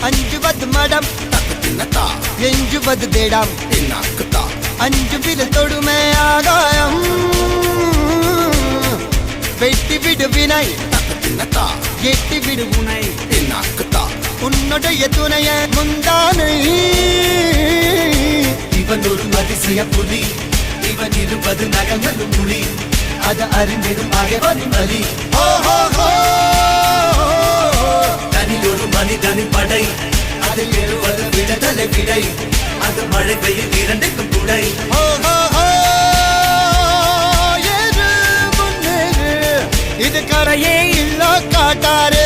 அஞ்சுவது மடம் எஞ்சுவது தேடம் அஞ்சு விரல் தொடுமே ஆகாயம் வெட்டி விடு வினை எட்டி விடு உனை உன்னுடைய துணைய முந்தானை இவன் ஒரு அதிசய புலி இவன் இருபது நகங்களும் புலி அது அறிந்திடும் ஆகவனின் வலி தனில் ஒரு மனிதனின் படை அதில் எழுவது விடுதலை விடை அது மழை பெய்யும் இரண்டுக்கும் துடை இது கரையே இல்ல காட்டாரு